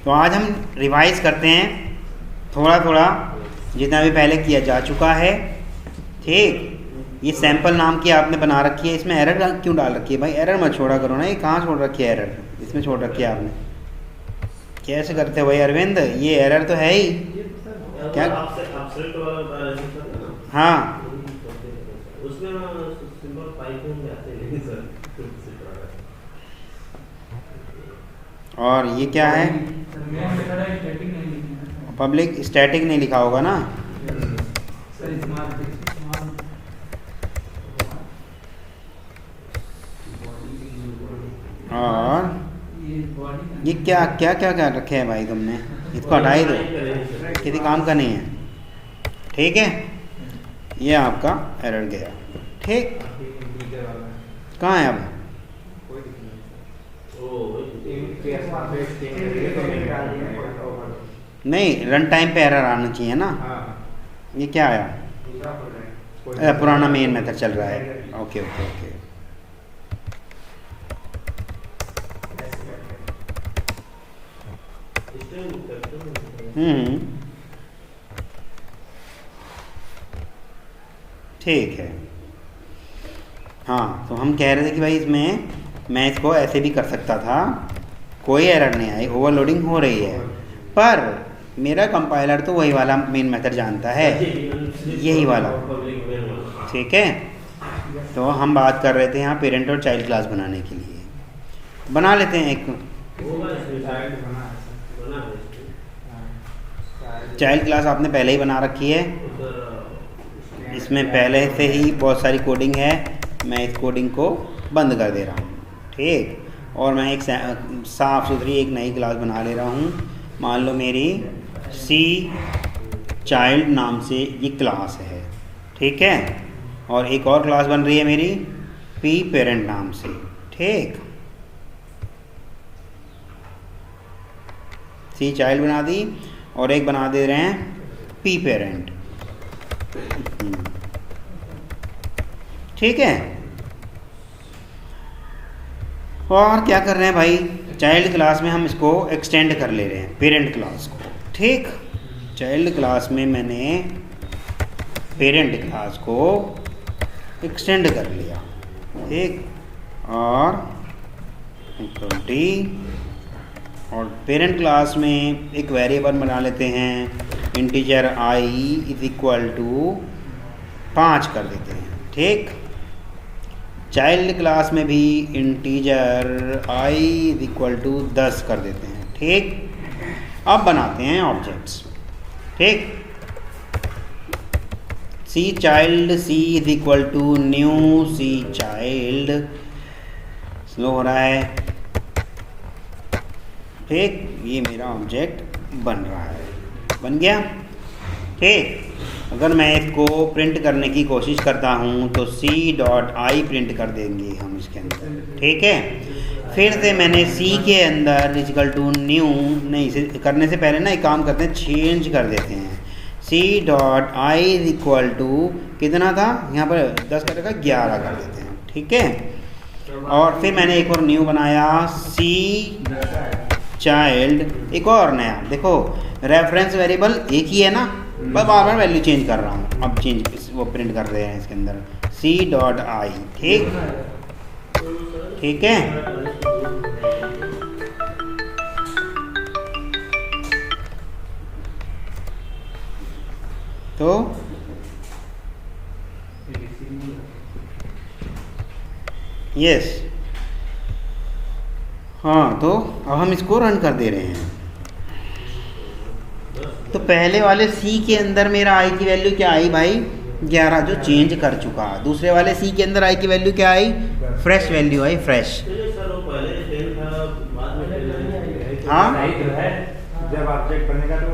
तो आज हम रिवाइज करते हैं थोड़ा थोड़ा जितना भी पहले किया जा चुका है। ठीक, ये सैंपल नाम की आपने बना रखी है, इसमें एरर क्यों डाल रखी है भाई? एरर मत छोड़ा करो ना, ये कहाँ छोड़ रखी है एरर? इसमें छोड़ रखी है आपने। कैसे करते हो भाई अरविंद, ये एरर तो है ही क्या? हाँ और ये क्या है? पब्लिक स्टैटिक नहीं लिखा होगा ना? और ये क्या क्या क्या क्या रखे हैं भाई तुमने? इसको हटा ही दो, किसी काम का नहीं है। ठीक है, ये आपका एरर गया। ठीक, कहाँ है अब? नहीं, रन टाइम पे एरर आना चाहिए ना। ये क्या आया? पुराना मेन मेथड चल रहा है। ओके ओके ओके, ठीक है। हाँ, तो हम कह रहे थे कि भाई इसमें मैं इसको ऐसे भी कर सकता था, कोई एरर नहीं आई, ओवरलोडिंग हो रही है, पर मेरा कंपाइलर तो वही वाला मेन मेथड जानता है, यही वाला। ठीक है, तो हम बात कर रहे थे यहाँ पेरेंट और चाइल्ड क्लास बनाने के लिए। बना लेते हैं एक चाइल्ड क्लास, आपने पहले ही बना रखी है, इसमें पहले से ही बहुत सारी कोडिंग है। मैं इस कोडिंग को बंद कर दे रहा हूँ। ठीक, और मैं एक साफ़ सुथरी एक नई क्लास बना ले रहा हूँ। मान लो मेरी सी चाइल्ड नाम से ये क्लास है। ठीक है, और एक और क्लास बन रही है मेरी पी पेरेंट नाम से। ठीक, सी चाइल्ड बना दी और एक बना दे रहे हैं पी पेरेंट। ठीक है, और क्या कर रहे हैं भाई, चाइल्ड क्लास में हम इसको एक्सटेंड कर ले रहे हैं पेरेंट क्लास को। ठीक, चाइल्ड क्लास में मैंने पेरेंट क्लास को एक्सटेंड कर लिया। ठीक, और डी, और पेरेंट क्लास में एक वेरिएबल बना लेते हैं, integer I is equal to 5 कर देते हैं। ठीक, चाइल्ड क्लास में भी integer I is equal to 10 कर देते हैं। ठीक, अब बनाते हैं ऑब्जेक्ट्स। ठीक, C child C is equal to new C child, slow हो रहा है। ठीक, ये मेरा ऑब्जेक्ट बन रहा है, बन गया। ठीक, अगर मैं इसको प्रिंट करने की कोशिश करता हूँ तो c.i प्रिंट कर देंगे हम इसके अंदर। ठीक है, फिर से मैंने c के अंदर इक्वल टू न्यू, नहीं इसे करने से पहले ना एक काम करते हैं, चेंज कर देते हैं। c.i इक्वल टू कितना था यहाँ पर, 10 का जगह 11 कर देते हैं। ठीक है, और फिर मैंने एक और न्यू बनाया सी चाइल्ड, एक और नया। देखो रेफरेंस वेरिएबल एक ही है ना, बस बार बार वैल्यू चेंज कर रहा हूँ। अब चेंज वो प्रिंट कर रहे हैं इसके अंदर c.i। ठीक, ठीक है, तो यस, हाँ, तो अब हम इसको रन कर दे रहे हैं। तो पहले वाले C के अंदर मेरा I की वैल्यू क्या आई भाई, 11, जो चेंज कर चुका। दूसरे वाले C के अंदर I की वैल्यू क्या आई, फ्रेश वैल्यू आई, फ्रेश। हाँ, जब ऑब्जेक्ट बनेगा तो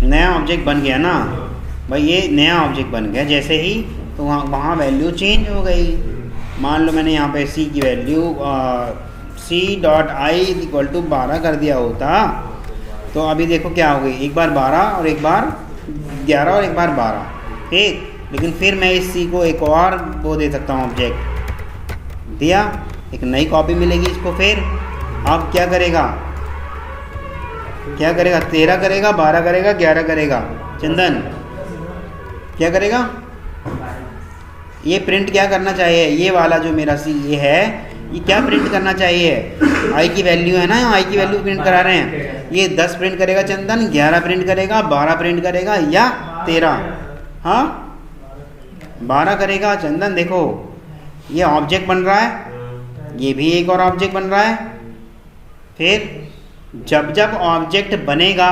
नया ऑब्जेक्ट बन गया ना भाई, ये नया ऑब्जेक्ट बन गया जैसे ही, तो वहाँ वैल्यू चेंज हो गई। मान लो मैंने यहाँ पे C की वैल्यू c.i इक्वल टू 12 कर दिया होता, तो अभी देखो क्या हो गई, एक बार 12 और एक बार 11 और एक बार 12। ठीक, लेकिन फिर मैं इस C को एक और वो दे सकता हूँ, ऑब्जेक्ट दिया, एक नई कॉपी मिलेगी इसको। फिर अब क्या करेगा, क्या करेगा? 13 करेगा, 12 करेगा, 11 करेगा। चंदन क्या करेगा? ये प्रिंट क्या करना चाहिए? ये वाला जो मेरा सी ये है, ये क्या प्रिंट करना चाहिए? आई की वैल्यू है ना, आई की वैल्यू प्रिंट करा रहे हैं। ये 10 प्रिंट करेगा चंदन, 11 प्रिंट करेगा, 12 प्रिंट करेगा या 13? हाँ 12 करेगा चंदन। देखो ये ऑब्जेक्ट बन रहा है, ये भी एक और ऑब्जेक्ट बन रहा है। फिर जब जब ऑब्जेक्ट बनेगा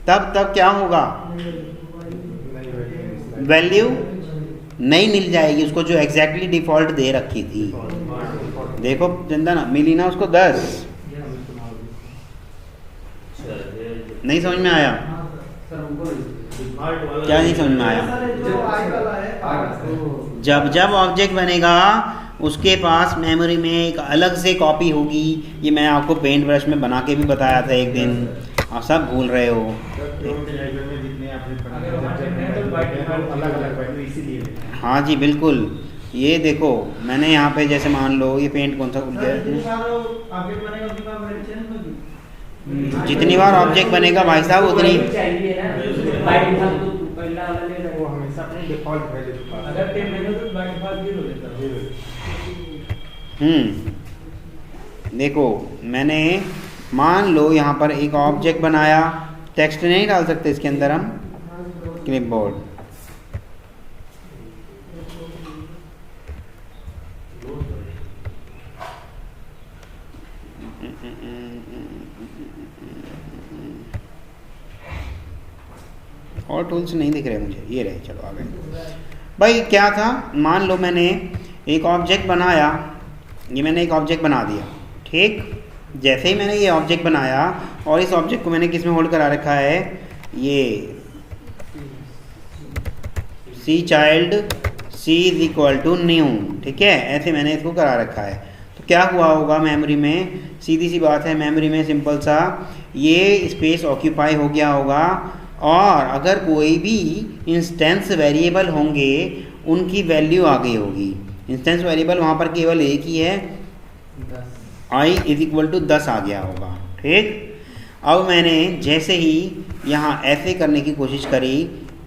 तब तब क्या होगा? वैल्यू नहीं मिल जाएगी उसको, जो एग्जैक्टली डिफॉल्ट दे रखी थी। देखो चंदन मिली ना उसको 10। नहीं समझ में आया? क्या नहीं समझ में आया? जब जब ऑब्जेक्ट बनेगा उसके पास मेमोरी में एक अलग से कॉपी होगी। ये मैं आपको पेंट ब्रश में बना के भी बताया था एक दिन, आप सब भूल रहे हो। हाँ जी बिल्कुल। ये देखो मैंने यहाँ पे जैसे मान लो ये पेंट कौन सा जितनी बार ऑब्जेक्ट बनेगा भाई साहब उतनी देखो मैंने मान लो यहाँ पर एक ऑब्जेक्ट बनाया, टेक्स्ट नहीं डाल सकते इसके अंदर हम, क्लिपबोर्ड। और टूल्स नहीं दिख रहे मुझे, ये रहे, चलो आ गए भाई। क्या था, मान लो मैंने एक ऑब्जेक्ट बनाया, ये मैंने एक ऑब्जेक्ट बना दिया, ठीक। जैसे ही मैंने ये ऑब्जेक्ट बनाया और इस ऑब्जेक्ट को मैंने किस में होल्ड करा रखा है, ये C child C is equal to new, ठीक है, ऐसे मैंने इसको करा रखा है। तो क्या हुआ होगा मेमोरी में, सीधी सी बात है, मेमोरी में सिंपल सा ये स्पेस ऑक्यूपाई हो गया होगा। और अगर कोई भी इंस्टेंस वेरिएबल होंगे उनकी वैल्यू आ गई होगी। इंस्टेंस वेरिएबल वहाँ पर केवल एक ही है, i इज इक्वल टू 10 आ गया होगा, ठीक। अब मैंने जैसे ही यहाँ ऐसे करने की कोशिश करी,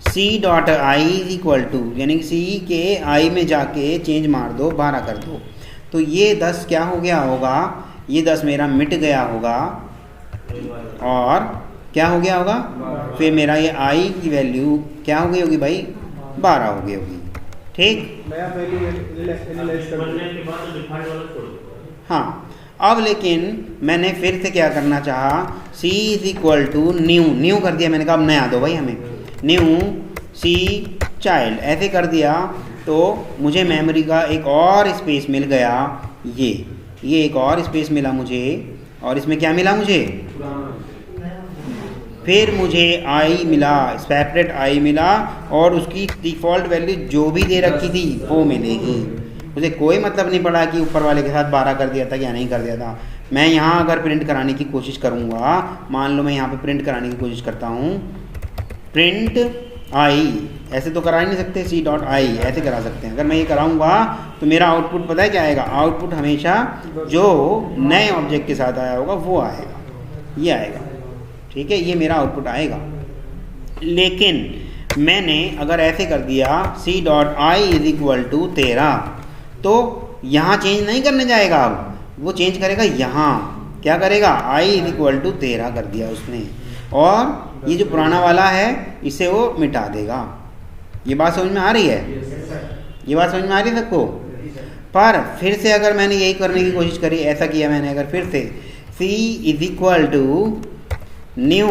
c dot I is equal to, यानी c के i में जाके चेंज मार दो, 12 कर दो, तो ये 10 क्या हो गया होगा, ये 10 मेरा मिट गया होगा और क्या हो गया होगा, फिर मेरा ये i की वैल्यू क्या हो गई होगी भाई, 12 हो गई होगी, ठीक। हाँ अब लेकिन मैंने फिर से क्या करना चाहा, c is equal to new, new कर दिया मैंने कहा अब नया दो भाई हमें, न्यू c चाइल्ड, ऐसे कर दिया तो मुझे मेमोरी का एक और स्पेस मिल गया। ये एक और स्पेस मिला मुझे, और इसमें क्या मिला मुझे, फिर मुझे i मिला, सेपरेट i मिला, और उसकी डिफ़ॉल्ट वैल्यू जो भी दे रखी थी वो मिलेगी। मुझे कोई मतलब नहीं पड़ा कि ऊपर वाले के साथ 12 कर दिया था या नहीं कर दिया था। मैं यहाँ अगर प्रिंट कराने की कोशिश करूँगा, मान लो मैं यहाँ पे प्रिंट कराने की कोशिश करता हूँ, प्रिंट i, ऐसे तो करा ही नहीं सकते, c डॉट आई ऐसे करा सकते हैं। अगर मैं ये कराऊँगा तो मेरा आउटपुट पता है क्या आएगा, आउटपुट हमेशा जो नए ऑब्जेक्ट के साथ आया होगा वो आएगा, ये आएगा, ठीक है, ये मेरा आउटपुट आएगा। लेकिन मैंने अगर ऐसे कर दिया c dot I is equal to 13, तो यहाँ चेंज नहीं करने जाएगा, अब वो चेंज करेगा यहाँ, क्या करेगा, i इज इक्वल टू 13 कर दिया उसने, और ये जो पुराना वाला है इसे वो मिटा देगा। ये बात समझ में आ रही है, ये बात समझ में आ रही है सबको। पर फिर से अगर मैंने यही करने की कोशिश करी, ऐसा किया मैंने, अगर फिर से c is equal to new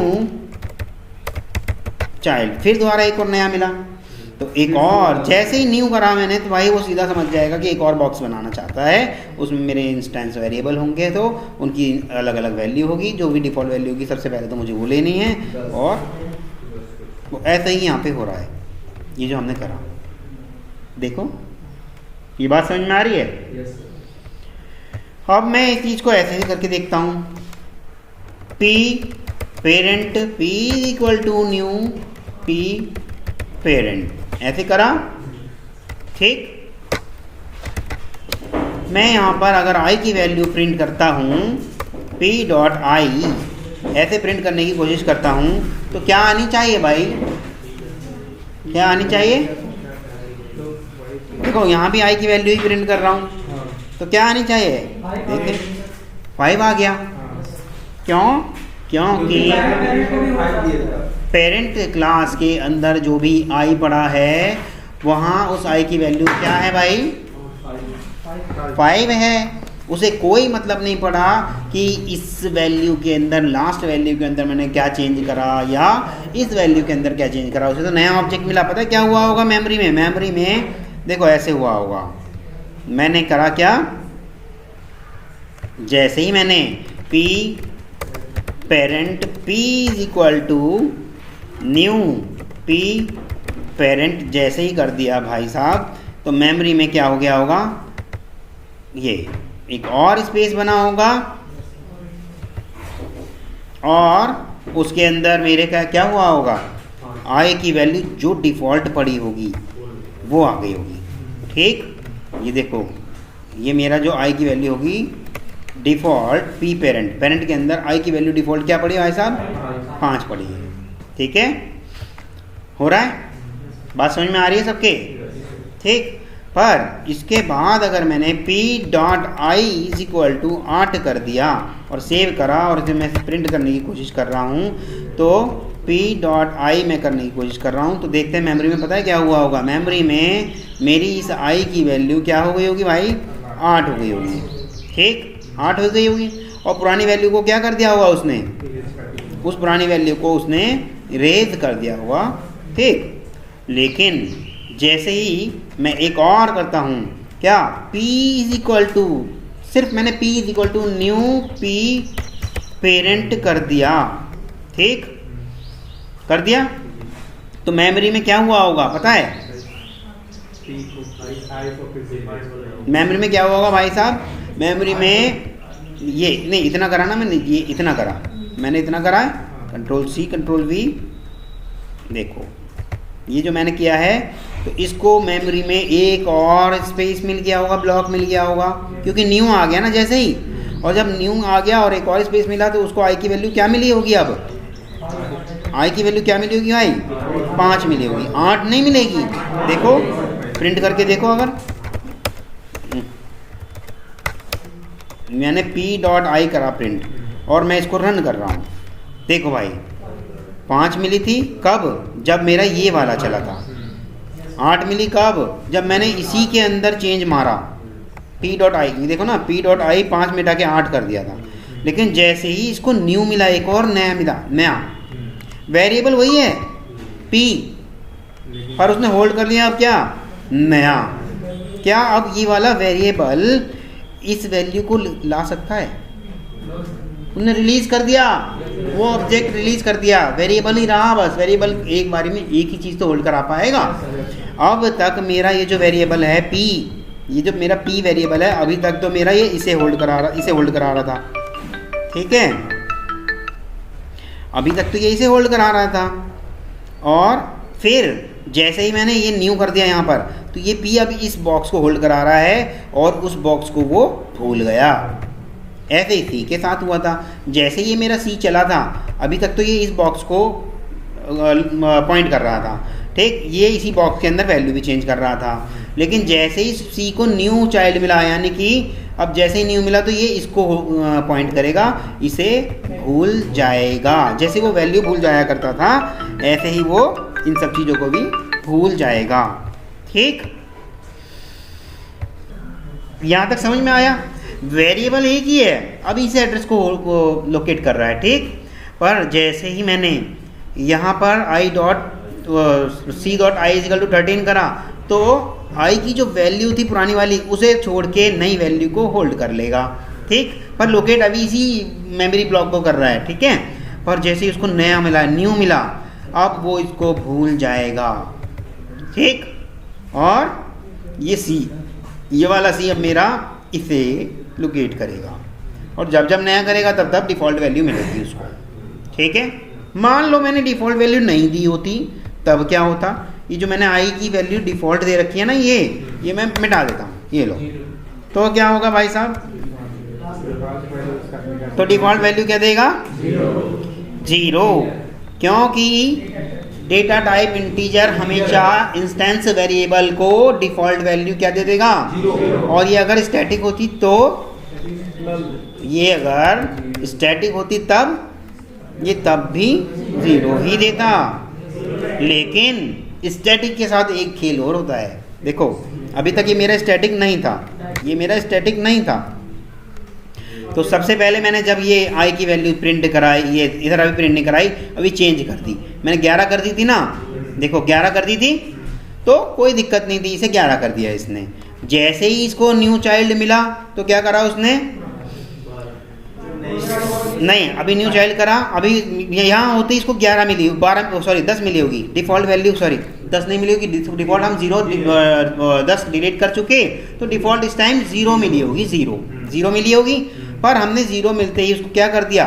child, फिर दोबारा एक और नया मिला, तो एक और, जैसे ही न्यू करा मैंने तो भाई वो सीधा समझ जाएगा कि एक और बॉक्स बनाना चाहता है, उसमें मेरे इंस्टेंस वेरिएबल होंगे तो उनकी अलग अलग वैल्यू होगी, जो भी डिफ़ॉल्ट वैल्यू होगी सबसे पहले तो मुझे वो लेनी है, और वो ऐसा ही यहाँ पे हो रहा है, ये जो हमने करा। देखो ये बात समझ में आ रही है। अब मैं इस चीज़ को ऐसे ही करके देखता हूँ, p parent p equal to new p parent, ऐसे करा, ठीक। मैं यहाँ पर अगर i की वैल्यू प्रिंट करता हूँ p डॉट आई, ऐसे प्रिंट करने की कोशिश करता हूँ तो क्या आनी चाहिए भाई, क्या आनी चाहिए? देखो यहाँ भी आई की वैल्यू ही प्रिंट कर रहा हूँ, तो क्या आनी चाहिए? देखिए 5 आ गया। क्यों? क्योंकि पेरेंट क्लास के अंदर जो भी आई पड़ा है वहाँ उस आई की वैल्यू क्या है भाई? 5 है। उसे कोई मतलब नहीं पड़ा कि इस वैल्यू के अंदर, लास्ट वैल्यू के अंदर मैंने क्या चेंज करा या इस वैल्यू के अंदर क्या चेंज करा। उसे तो नया ऑब्जेक्ट मिला। पता है क्या हुआ होगा मेमोरी में? मेमोरी में देखो ऐसे हुआ होगा। मैंने करा क्या, जैसे ही मैंने p parent p is equal to new p parent जैसे ही कर दिया भाई साहब, तो मेमोरी में क्या हो गया होगा, ये एक और स्पेस बना होगा और उसके अंदर मेरे का क्या हुआ होगा, आई की वैल्यू जो डिफ़ॉल्ट पड़ी होगी वो आ गई होगी। ठीक, ये देखो ये मेरा जो आई की वैल्यू होगी डिफ़ॉल्ट p पेरेंट, पेरेंट के अंदर आई की वैल्यू डिफ़ॉल्ट क्या पड़ी है भाई साहब? 5 पड़ी है। ठीक है, हो रहा है? बात समझ में आ रही है सबके? ठीक, पर इसके बाद अगर मैंने p dot I is equal to 8 कर दिया और सेव करा और इसे मैं प्रिंट करने की कोशिश कर रहा हूँ, तो p डॉट आई मैं करने की कोशिश कर रहा हूँ, तो देखते हैं मेमोरी में पता है क्या हुआ होगा। मेमोरी में मेरी इस i की वैल्यू क्या हो गई होगी भाई? 8 हो गई होगी। ठीक, 8 हो गई होगी। और पुरानी वैल्यू को क्या कर दिया होगा उसने? उस पुरानी वैल्यू को उसने इरेज कर दिया होगा। ठीक, लेकिन जैसे ही मैं एक और करता हूँ, क्या p इज इक्वल टू, सिर्फ मैंने p is equal to new p parent कर दिया। ठीक, कर दिया तो मेमोरी में क्या हुआ होगा पता है? मेमोरी में क्या हुआ होगा भाई साहब? मेमोरी में ये नहीं, इतना करा ना मैंने, ये इतना करा मैंने, इतना करा है, कंट्रोल C कंट्रोल V। देखो ये जो मैंने किया है, तो इसको मेमोरी में एक और स्पेस मिल गया होगा, ब्लॉक मिल गया होगा, क्योंकि न्यू आ गया ना जैसे ही। और जब न्यू आ गया और एक और स्पेस मिला तो उसको आई की वैल्यू क्या मिली होगी? अब आई की वैल्यू क्या मिली होगी भाई? 5 मिली होगी, 8 नहीं मिलेगी। देखो प्रिंट करके देखो, अगर मैंने p डॉट आई करा प्रिंट और मैं इसको रन कर रहा हूँ, देखो भाई 5 मिली थी कब? जब मेरा ये वाला चला था। 8 मिली कब? जब मैंने इसी के अंदर चेंज मारा, p डॉट आई। देखो ना, p डॉट आई 5 मिटा के 8 कर दिया था। लेकिन जैसे ही इसको न्यू मिला, एक और नया मिला, नया वेरिएबल वही है p, पर उसने होल्ड कर लिया अब क्या? नया। क्या अब ये वाला वेरिएबल इस वैल्यू को ला सकता है? उन्होंने रिलीज कर दिया, वो ऑब्जेक्ट रिलीज कर दिया, वेरिएबल ही रहा बस। वेरिएबल एक बारी में एक ही चीज़ तो होल्ड करा पाएगा। अब तक मेरा ये जो वेरिएबल है p, ये जो मेरा p वेरिएबल है, अभी तक तो मेरा ये इसे होल्ड करा रहा था। ठीक है, अभी तक तो ये इसे होल्ड करा रहा था। और फिर जैसे ही मैंने ये न्यू कर दिया यहाँ पर, तो ये p अब इस बॉक्स को होल्ड करा रहा है और उस बॉक्स को वो भूल गया। ऐसे ही C के साथ हुआ था। जैसे ये मेरा C चला था, अभी तक तो ये इस बॉक्स को पॉइंट कर रहा था। ठीक, ये इसी बॉक्स के अंदर वैल्यू भी चेंज कर रहा था। लेकिन जैसे ही C को न्यू चाइल्ड मिला, यानी कि अब जैसे ही न्यू मिला तो ये इसको पॉइंट करेगा, इसे भूल जाएगा। जैसे वो वैल्यू भूल जाया करता था, ऐसे ही वो इन सब चीज़ों को भी भूल जाएगा। ठीक, यहाँ तक समझ में आया? वेरिएबल एक ही है, अभी इसे एड्रेस को लोकेट कर रहा है। ठीक, पर जैसे ही मैंने यहाँ पर I dot C dot I is equal to 13 करा, तो आई की जो वैल्यू थी पुरानी वाली, उसे छोड़ के नई वैल्यू को होल्ड कर लेगा। ठीक, पर लोकेट अभी इसी मेमोरी ब्लॉक को कर रहा है। ठीक है, पर जैसे ही उसको नया मिला, न्यू मिला, अब वो इसको भूल जाएगा। ठीक, और ये C, ये वाला C अब मेरा इसे लोकेट करेगा, और जब जब नया करेगा तब तब डिफ़ॉल्ट वैल्यू मिलेगी उसको। ठीक है, मान लो मैंने डिफ़ॉल्ट वैल्यू नहीं दी होती, तब क्या होता? ये जो मैंने आई की वैल्यू डिफ़ॉल्ट दे रखी है ना, ये मैं मिटा देता हूँ, ये लो, तो क्या होगा भाई साहब? तो डिफ़ॉल्ट वैल्यू क्या देगा? 0, क्योंकि डेटा टाइप इंटीजर हमेशा इंस्टेंस वेरिएबल को डिफॉल्ट वैल्यू क्या दे देगा, और ये अगर स्टैटिक होती तो ये अगर स्टैटिक होती तब ये तब भी 0 ही देता। लेकिन स्टैटिक के साथ एक खेल और होता है। देखो अभी तक ये मेरा स्टैटिक नहीं था, ये मेरा स्टैटिक नहीं था। तो सबसे पहले मैंने जब ये आई की वैल्यू प्रिंट कराई, ये इधर अभी प्रिंट नहीं कराई, अभी चेंज कर दी मैंने, 11 कर दी थी ना, देखो 11 कर दी थी तो कोई दिक्कत नहीं थी, इसे 11 कर दिया इसने। जैसे ही इसको न्यू चाइल्ड मिला तो क्या करा उसने, नहीं अभी न्यू चाइल्ड करा, अभी यहाँ होते इसको 11 मिली, 10 मिली होगी डिफ़ॉल्ट वैल्यू, 10 नहीं मिली होगी डिफ़ॉल्ट, हम 10 डिलीट कर चुके, तो डिफ़ॉल्ट इस टाइम 0 मिली होगी, 0 मिली होगी। पर हमने 0 मिलते ही उसको क्या कर दिया,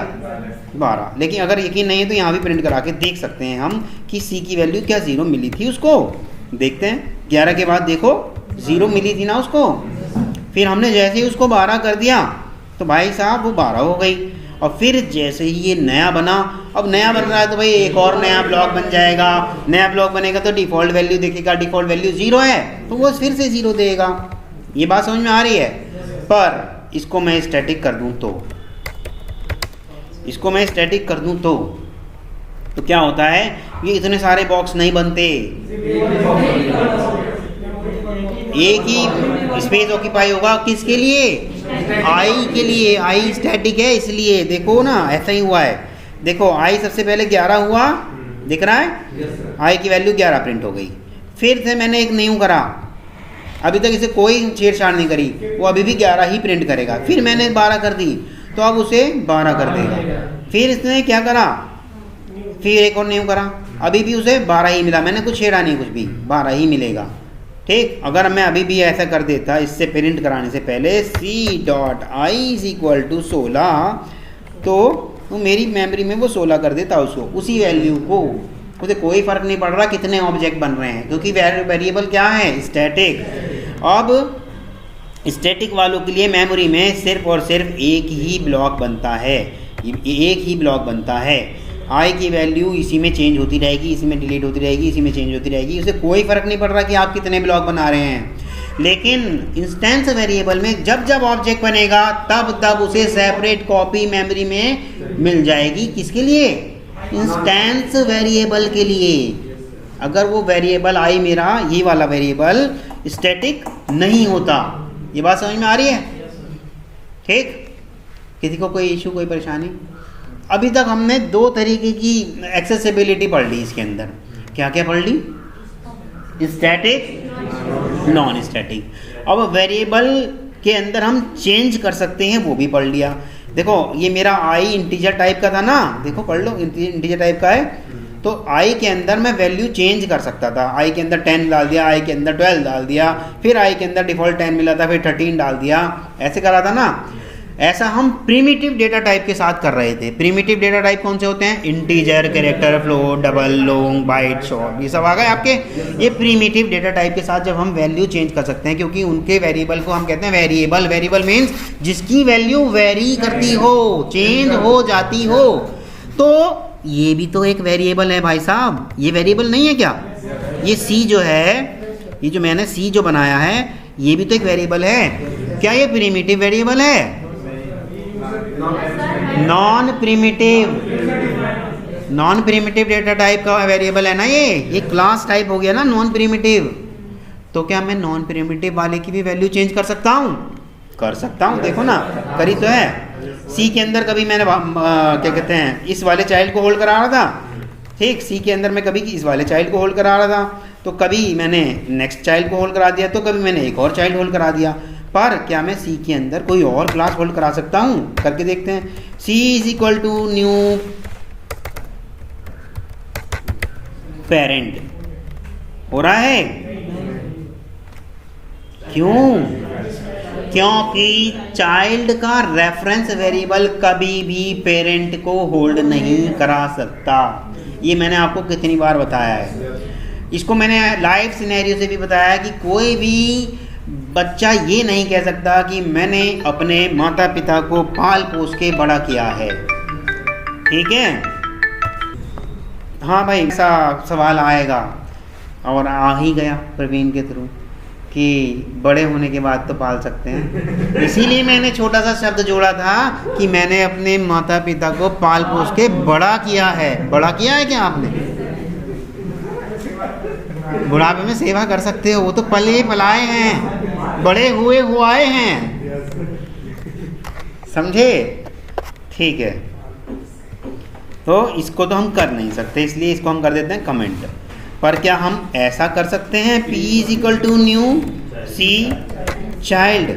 12। लेकिन अगर यकीन नहीं है तो यहाँ भी प्रिंट करा के देख सकते हैं हम कि C की वैल्यू क्या 0 मिली थी उसको। देखते हैं 11 के बाद देखो 0 मिली थी ना उसको, फिर हमने जैसे ही उसको 12 कर दिया तो भाई साहब वो 12 हो गई। और फिर जैसे ही ये नया बना, अब नया बन रहा है तो भाई एक और नया ब्लॉक बन जाएगा, नया ब्लॉक बनेगा तो डिफ़ॉल्ट वैल्यू देखेगा, डिफ़ॉल्ट वैल्यू 0 है तो वो फिर से 0 देगा। ये बात समझ में आ रही है। पर इसको मैं स्टैटिक कर दूं तो, इसको मैं स्टैटिक कर दूं तो क्या होता है, ये इतने सारे बॉक्स नहीं बनते, एक ही स्पेस ऑक्यूपाई होगा। किसके लिए, आई के लिए, आई स्टैटिक है इसलिए। देखो ना ऐसा ही हुआ है, देखो आई सबसे पहले 11 हुआ, दिख रहा है, आई की वैल्यू 11 प्रिंट हो गई। फिर से मैंने एक न्यू करा, अभी तक इसे कोई छेड़छाड़ नहीं करी, वो अभी भी 11 ही प्रिंट करेगा। फिर मैंने 12 कर दी तो अब उसे 12 कर देगा। फिर इसने क्या करा, फिर एक और न्यू करा, अभी भी उसे 12 ही मिला, मैंने कुछ छेड़ा नहीं, कुछ भी 12 ही मिलेगा। ठीक, अगर मैं अभी भी ऐसा कर देता इससे प्रिंट कराने से पहले C.i = 16, तो मेरी मेमोरी में वो 16 कर देता उसको, उसी वैल्यू को। उसे कोई फ़र्क नहीं पड़ रहा कितने ऑब्जेक्ट बन रहे हैं, क्योंकि वेरिएबल क्या है, स्टैटिक। अब स्टैटिक वालों के लिए मेमोरी में सिर्फ और सिर्फ एक ही ब्लॉक बनता है, एक ही ब्लॉक बनता है। आई की वैल्यू इसी में चेंज होती रहेगी, इसी में डिलीट होती रहेगी, इसी में चेंज होती रहेगी, उसे कोई फ़र्क नहीं पड़ रहा कि आप कितने ब्लॉक बना रहे हैं। लेकिन इंस्टेंस वेरिएबल में जब जब ऑब्जेक्ट बनेगा तब तब उसे सेपरेट कॉपी मेमोरी में मिल जाएगी। किसके लिए, इंस्टेंस वेरिएबल के लिए। अगर वो वेरिएबल आई मेरा ये वाला वेरिएबल स्टैटिक नहीं होता। ये बात समझ में आ रही है। ठीक, किसी को कोई इशू, कोई परेशानी? अभी तक हमने 2 तरीके की एक्सेसिबिलिटी पढ़ ली इसके अंदर। क्या क्या पढ़ ली, स्टैटिक, नॉन स्टैटिक। अब वेरिएबल के अंदर हम चेंज कर सकते हैं वो भी पढ़ लिया। देखो ये मेरा आई इंटीजर टाइप का था ना, देखो पढ़ लो, इंटीजर टाइप का है, तो आई के अंदर मैं वैल्यू चेंज कर सकता था। आई के अंदर 10 डाल दिया, आई के अंदर 12 डाल दिया, फिर आई के अंदर डिफ़ॉल्ट 10 मिला था, फिर 13 डाल दिया, ऐसे करा था ना। ऐसा हम प्रिमिटिव डेटा टाइप के साथ कर रहे थे। प्रिमिटिव डेटा टाइप कौन से होते हैं, integer, character, float, double, long, byte, short, ये सब आ गए आपके। ये प्रिमिटिव डेटा टाइप के साथ जब हम वैल्यू चेंज कर सकते हैं, क्योंकि उनके वेरिएबल को हम कहते हैं वेरिएबल। वेरिएबल मीन्स जिसकी वैल्यू वेरी करती हो, चेंज हो जाती हो। तो ये भी तो एक वेरिएबल है भाई साहब, ये वेरिएबल नहीं है क्या? ये सी जो है, ये जो मैंने सी जो बनाया है, ये भी तो एक वेरिएबल है। क्या ये प्रिमिटिव वेरिएबल है? नॉन प्रिमिटिव डेटा टाइप का वेरिएबल है ना ये क्लास टाइप हो गया ना नॉन प्रिमिटिव। तो क्या मैं नॉन प्रिमिटिव वाले की भी वैल्यू चेंज कर सकता हूँ? कर सकता हूँ, देखो ना, करी तो है। सी के अंदर कभी मैंने क्या कहते हैं, इस वाले चाइल्ड को होल्ड करा रहा था। ठीक, सी के अंदर मैं कभी इस वाले चाइल्ड को होल्ड करा रहा था, तो कभी मैंने नेक्स्ट चाइल्ड को होल्ड करा दिया, तो कभी मैंने एक और चाइल्ड होल्ड करा दिया। पर क्या मैं सी के अंदर कोई और क्लास होल्ड करा सकता हूँ? करके देखते हैं। C = न्यू पेरेंट हो रहा है। क्यों? क्योंकि चाइल्ड का रेफरेंस वेरिएबल कभी भी पेरेंट को होल्ड नहीं करा सकता। ये मैंने आपको कितनी बार बताया है। इसको मैंने लाइव सिनेरियो से भी बताया कि कोई भी बच्चा ये नहीं कह सकता कि मैंने अपने माता पिता को पाल पोस के बड़ा किया है। ठीक है। हाँ भाई, ऐसा सवाल आएगा और आ ही गया प्रवीण के थ्रू कि बड़े होने के बाद तो पाल सकते हैं। इसीलिए मैंने छोटा सा शब्द जोड़ा था कि मैंने अपने माता पिता को पाल पोस के बड़ा किया है। बड़ा किया है क्या आपने? बुढ़ापे में सेवा कर सकते हो, वो तो पले पलाए हैं, बड़े हुए हुआए हैं, समझे? ठीक है, तो इसको तो हम कर नहीं सकते, इसलिए इसको हम कर देते हैं कमेंट। पर क्या हम ऐसा कर सकते हैं P = न्यू C चाइल्ड?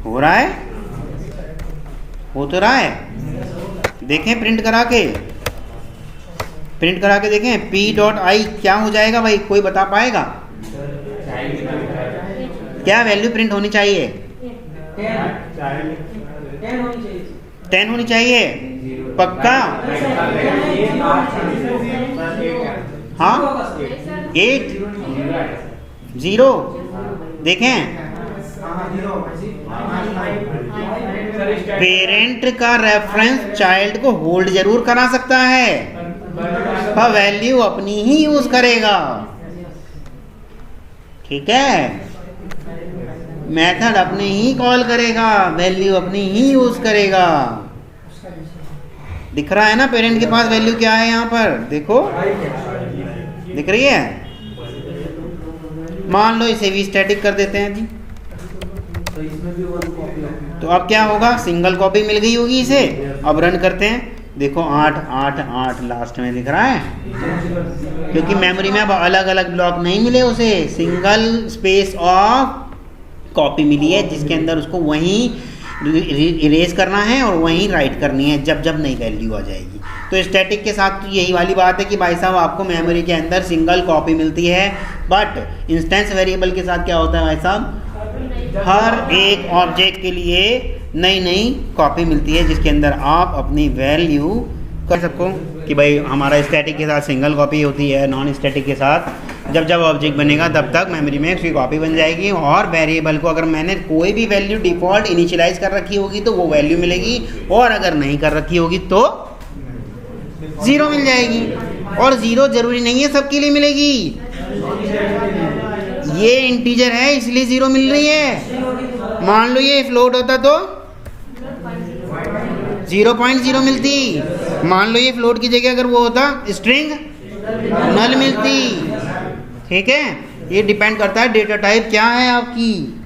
हो रहा है? हो तो रहा है। देखें प्रिंट करा के देखें P.I क्या हो जाएगा भाई, कोई बता पाएगा? क्या वैल्यू प्रिंट होनी चाहिए? 10 होनी चाहिए। पक्का? हाँ 8 0 देखें, पेरेंट का रेफरेंस चाइल्ड को होल्ड जरूर करा सकता है, पर वैल्यू अपनी ही यूज करेगा। ठीक है, मेथड अपने ही कॉल करेगा, वैल्यू अपनी ही यूज करेगा। दिख रहा है ना पेरेंट के पास वैल्यू क्या है? यहाँ पर देखो, दिख रही है? मान लो इसे भी स्टैटिक कर देते हैं जी, तो अब क्या होगा? सिंगल कॉपी मिल गई होगी इसे। अब रन करते हैं, देखो 8 8 8 लास्ट में दिख रहा है, क्योंकि मेमोरी में अब अलग अलग ब्लॉक नहीं मिले उसे, सिंगल स्पेस ऑफ कॉपी मिली है जिसके अंदर उसको वहीं इरेज करना है और वहीं राइट करनी है जब जब नई वैल्यू आ जाएगी। तो स्टैटिक के साथ तो यही वाली बात है कि भाई साहब आपको मेमोरी के अंदर सिंगल कॉपी मिलती है, बट इंस्टेंस वेरिएबल के साथ क्या होता है भाई साहब? हर एक ऑब्जेक्ट के लिए नई नई कॉपी मिलती है जिसके अंदर आप अपनी वैल्यू कर सको कि भाई हमारा स्टैटिक के साथ सिंगल कॉपी होती है, नॉन स्टैटिक के साथ जब जब ऑब्जेक्ट बनेगा तब तक मेमोरी में उसकी कॉपी बन जाएगी। और वेरिएबल को अगर मैंने कोई भी वैल्यू डिफ़ॉल्ट इनिशियलाइज कर रखी होगी तो वो वैल्यू मिलेगी, और अगर नहीं कर रखी होगी तो 0 मिल जाएगी। और 0 जरूरी नहीं है सबके लिए मिलेगी, ये इंटीजर है इसलिए 0 मिल रही है। मान लो ये फ्लोट होता तो 0.0 मिलती। मान लो ये फ्लोट की जगह अगर वो होता स्ट्रिंग, नल मिलती। ठीक है, ये डिपेंड करता है डेटा टाइप क्या है आपकी,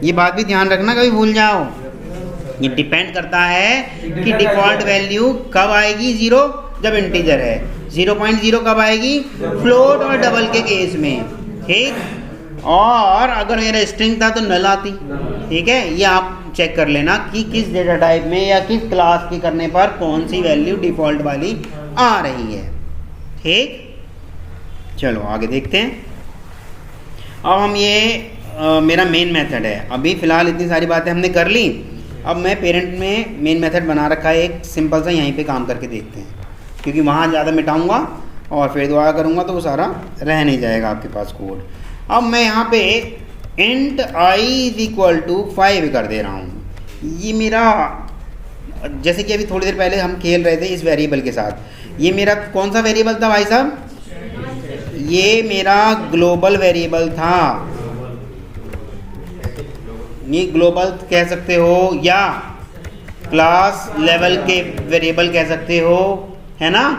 ये बात भी ध्यान रखना, कभी भूल जाओ। ये डिपेंड करता है कि डिफ़ॉल्ट वैल्यू कब आएगी 0, जब इंटीजर है। 0.0 कब आएगी? फ्लोट और डबल के केस में। ठीक, और अगर मेरा स्ट्रिंग था तो नल आती। ठीक है, ये आप चेक कर लेना कि किस डेटा टाइप में या किस क्लास के करने पर कौन सी वैल्यू डिफ़ॉल्ट वाली आ रही है। ठीक, चलो आगे देखते हैं। अब हम ये मेरा मेन मेथड है। अभी फ़िलहाल इतनी सारी बातें हमने कर ली। अब मैं पेरेंट में मेन मेथड बना रखा है एक सिंपल सा, यहीं पे काम करके देखते हैं, क्योंकि वहाँ ज़्यादा मिटाऊंगा और फिर दोबारा करूँगा तो वो सारा रह नहीं जाएगा आपके पास कोड। अब मैं यहाँ पे int i = 5 कर दे रहा हूँ। ये मेरा, जैसे कि अभी थोड़ी देर पहले हम खेल रहे थे इस वेरिएबल के साथ, ये मेरा कौन सा वेरिएबल था भाई साहब? ये मेरा ग्लोबल वेरिएबल था। ये ग्लोबल कह सकते हो या क्लास लेवल के वेरिएबल कह सकते हो, है ना?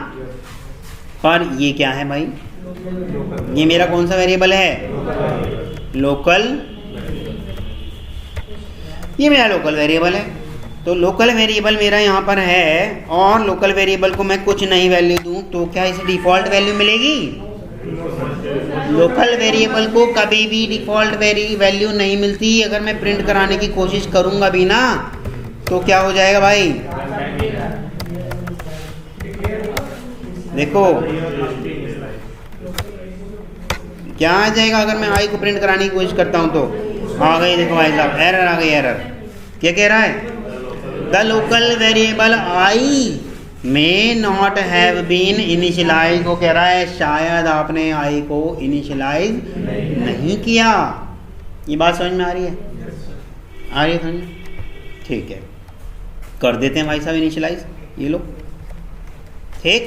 पर ये क्या है भाई? ये मेरा कौन सा वेरिएबल है? लोकल। ये मेरा लोकल वेरिएबल है। तो लोकल वेरिएबल मेरा यहाँ पर है, और लोकल वेरिएबल को मैं कुछ नई वैल्यू दूँ तो क्या इसे डिफ़ॉल्ट वैल्यू मिलेगी? लोकल वेरिएबल को कभी भी डिफ़ॉल्ट वैल्यू नहीं मिलती। अगर मैं प्रिंट कराने की कोशिश करूँगा भी ना तो क्या हो जाएगा भाई? देखो क्या आ जाएगा अगर मैं आई को प्रिंट कराने की कोशिश करता हूँ तो? आ गई, देखो भाई साहब, एरर आ गई। एरर क्या कह रहा है? The local variable I may not have been initialise. वो कह रहा है शायद आपने आई को इनिशियलाइज नहीं किया। ये बात समझ में आ रही है? आ रही है समझ? ठीक है, कर देते हैं भाई साहब इनिशियलाइज। ये लो, ठीक।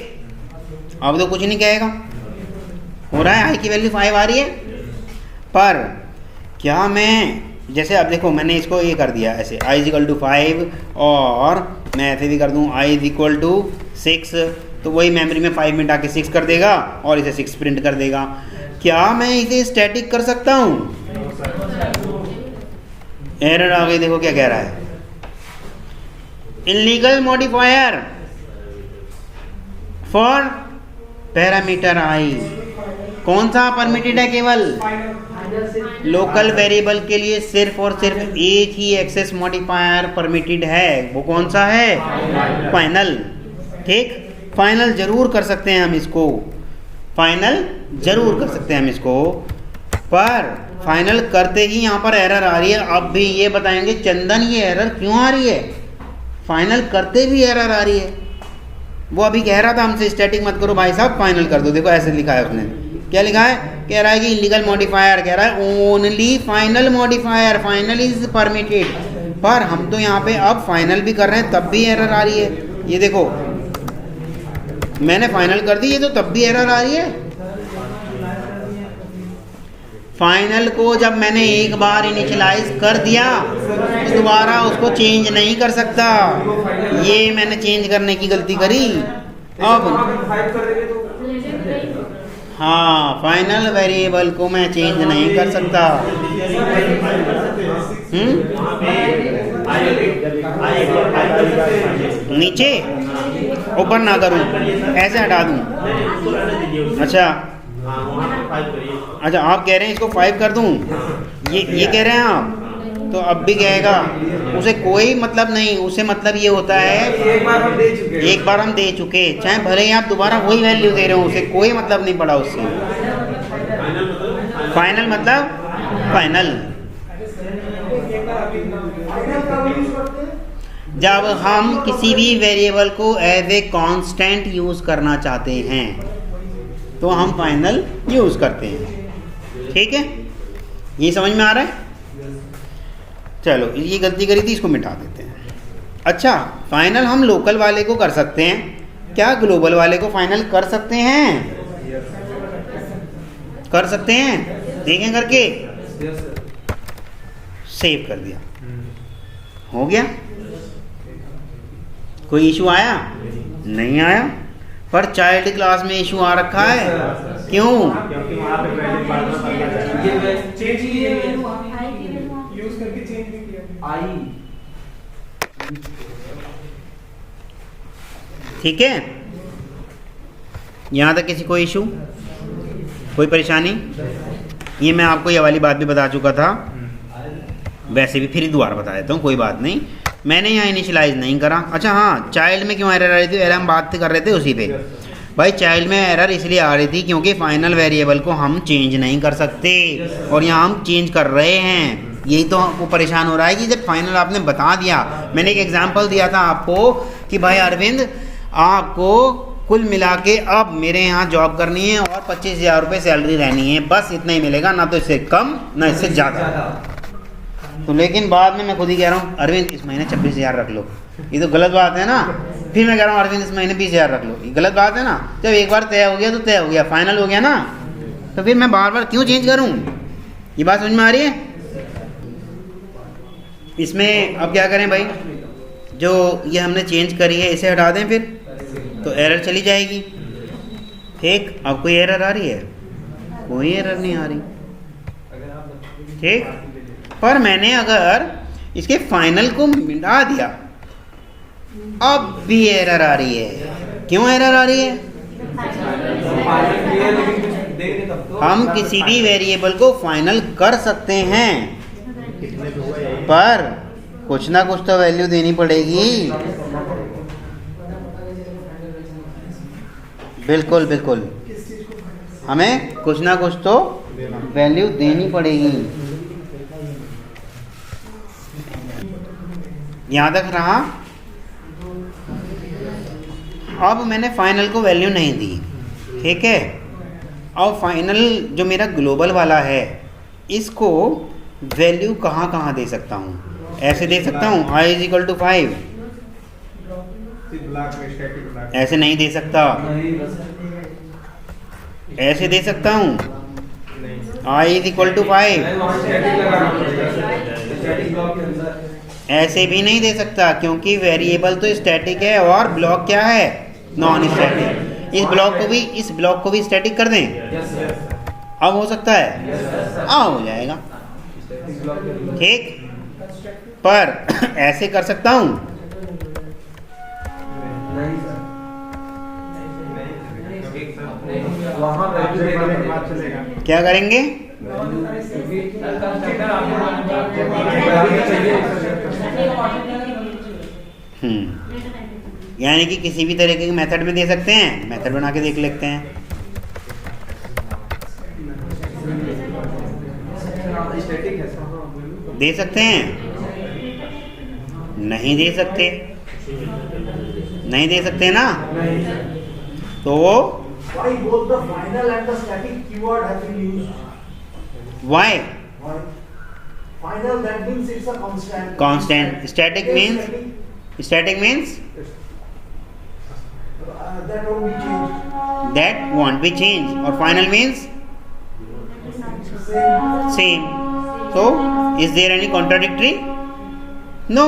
अब तो कुछ नहीं कहेगा, हो रहा है, i की वैल्यू 5 आ रही है। पर क्या मैं, जैसे अब देखो मैंने इसको ये कर दिया ऐसे, i = 5, और मैं ऐसे भी कर दूँ i = 6, तो वही मेमोरी में 5 मिनट आके 6 कर देगा और इसे 6 प्रिंट कर देगा। क्या मैं इसे स्टैटिक कर सकता हूँ? एरर आ गई, देखो क्या कह रहा है, illegal modifier for parameter i। कौन सा परमिटेड है? केवल लोकल वेरिएबल के लिए सिर्फ और सिर्फ एक ही एक्सेस मॉडिफायर परमिटेड है, वो कौन सा है? फाइनल, ठीक। फाइनल जरूर कर सकते हैं हम इसको, फाइनल जरूर कर सकते हैं हम इसको, पर फाइनल करते ही यहाँ पर एरर आ रही है। अब भी ये बताएंगे चंदन ये एरर क्यों आ रही है, फाइनल करते भी एरर आ रही है। वो अभी कह रहा था हमसे स्टैटिक मत करो भाई साहब, फाइनल कर दो। देखो ऐसे लिखा है उसने, क्या लिखा है, कह रहा है कि इलीगल मॉडिफायर, कह रहा है only final modifier, final is permitted. पर हम तो यहाँ पे अब फाइनल भी कर रहे हैं तब भी एरर आ रही है। ये देखो मैंने फाइनल कर दी, ये तो तब भी एरर आ रही है। फाइनल को जब मैंने एक बार इनिशियलाइज कर दिया तो दोबारा उसको चेंज नहीं कर सकता। ये मैंने चेंज करने की गलती करी। अब हाँ, फाइनल वेरिएबल को मैं चेंज नहीं कर सकता। नीचे ऊपर ना करूं, ऐसे हटा दूं। अच्छा अच्छा, आप कह रहे हैं इसको 5 कर दूं, ये कह रहे हैं आप, तो अब भी कहेगा उसे कोई मतलब नहीं। उसे मतलब ये होता है एक बार हम दे चुके, चाहे भले ही आप दोबारा वही वैल्यू दे रहे हो, उसे कोई मतलब नहीं पड़ा उससे। फाइनल मतलब फाइनल। जब हम किसी भी वेरिएबल को एज ए कांस्टेंट यूज करना चाहते हैं तो हम फाइनल यूज करते हैं, ठीक है। ये समझ में आ रहा है? चलो, ये गलती करी थी, इसको मिटा देते हैं। अच्छा, फाइनल हम लोकल वाले को कर सकते हैं, क्या ग्लोबल वाले को फाइनल कर सकते हैं? कर सकते हैं, देखें करके। सेव कर दिया, हो गया। कोई इशू आया? नहीं आया। पर चाइल्ड क्लास में इशू आ रखा है, क्यों? ठीक है, यहाँ तक किसी को इशू, कोई परेशानी? ये मैं आपको ये वाली बात भी बता चुका था, वैसे भी फिर दोबारा बता देता हूँ, कोई बात नहीं। मैंने यहाँ इनिशियलाइज नहीं करा। अच्छा हाँ, चाइल्ड में क्यों एरर आ रही थी? एरर हम बात कर रहे थे उसी पे। भाई चाइल्ड में एरर इसलिए आ रही थी क्योंकि फाइनल वेरिएबल को हम चेंज नहीं कर सकते, और यहाँ हम चेंज कर रहे हैं। यही तो वो परेशान हो रहा है कि जब फाइनल आपने बता दिया, मैंने एक एग्जांपल दिया था आपको कि भाई अरविंद, आपको कुल मिला के अब मेरे यहाँ जॉब करनी है और 25,000 रुपये सैलरी रहनी है, बस इतना ही मिलेगा, ना तो इससे कम ना इससे ज़्यादा। तो लेकिन बाद में मैं खुद ही कह रहा हूँ अरविंद इस महीने 26,000 रख लो, ये तो गलत बात है ना। फिर मैं कह रहा हूँ अरविंद इस महीने 20,000 रख लो, ये गलत बात है ना। जब एक बार तय हो गया तो तय हो गया, फाइनल हो गया ना, तो फिर मैं बार बार क्यों चेंज करूँ? ये बात समझ में आ रही है? इसमें अब क्या करें भाई, जो ये हमने चेंज करी है इसे हटा दें, फिर तो एरर चली जाएगी। ठीक, अब कोई एरर आ रही है? कोई एरर नहीं आ रही, ठीक। पर मैंने अगर इसके फाइनल को मिटा दिया, अब भी एरर आ रही है। क्यों एरर आ रही है? हम किसी भी वेरिएबल को फाइनल कर सकते हैं, पर कुछ ना कुछ तो वैल्यू देनी पड़ेगी। बिल्कुल बिल्कुल, हमें कुछ ना कुछ तो वैल्यू देनी पड़ेगी। यहाँ तक रहा। अब मैंने फाइनल को वैल्यू नहीं दी, ठीक है। अब फाइनल जो मेरा ग्लोबल वाला है, इसको वैल्यू कहाँ कहाँ दे सकता हूँ? ऐसे दे सकता हूँ i = 5, ब्लॉक में स्टैटिक ब्लॉक ऐसे नहीं दे सकता, ऐसे दे सकता हूँ i इज इक्वल टू 5, ऐसे भी नहीं दे सकता क्योंकि वेरिएबल तो स्टैटिक है और ब्लॉक क्या है, नॉन स्टैटिक। इस ब्लॉक को भी स्टैटिक कर दें, अब हो सकता है, हो जाएगा ठीक। पर ऐसे कर सकता हूँ, क्या करेंगे, यानी कि किसी भी तरीके के मेथड में दे सकते हैं। मेथड बना के देख लेते हैं। दे सकते हैं, नहीं दे सकते, नहीं दे सकते ना, तो Why both the final and the static keyword have been used? why Why? Final, that means it's a constant. constant, static Yes, means, static means that won't be changed. that won't be changed, or final means Same. same. So is there any contradictory? No.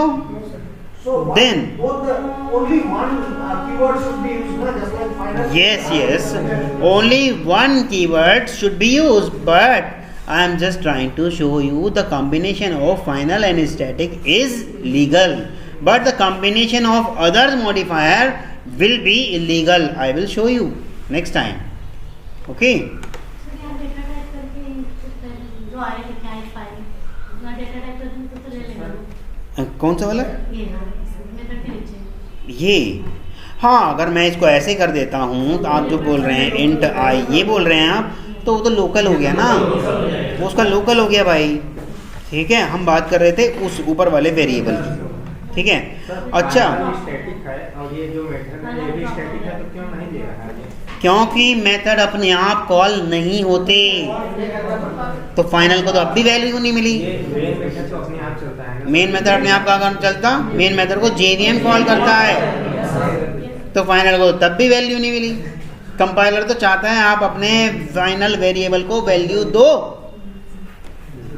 So one, Then both the only one keyword should be used, na, just like final. yes, only one keyword should be used, but I am just trying to show you the combination of final and static is legal, but the combination of other modifier will be illegal. I will show you next time. Okay. कौन सा वाला ये, हाँ, अगर मैं इसको ऐसे कर देता हूँ तो आप जो बोल रहे हैं इंट आई, ये बोल रहे हैं आप, तो वो तो लोकल हो गया ना, वो उसका लोकल हो गया भाई। ठीक है, हम बात कर रहे थे उस ऊपर वाले वेरिएबल की। ठीक है, अच्छा, स्टैटिक है और ये जो मेथड है ये भी स्टैटिक है, तो क्यों नहीं दे रहा है? क्योंकि मेथड अपने आप कॉल नहीं होते, तो फाइनल को तो अब भी वैल्यू नहीं मिली। मेन मेथड तो अपने आप चलता है ना। मेन मेथड अपने आप कहाँ चलता, मेन मेथड को जेवीएम कॉल करता है, तो फाइनल को तब भी वैल्यू नहीं मिली। कंपाइलर तो चाहता है आप अपने फाइनल वेरिएबल को वैल्यू दो,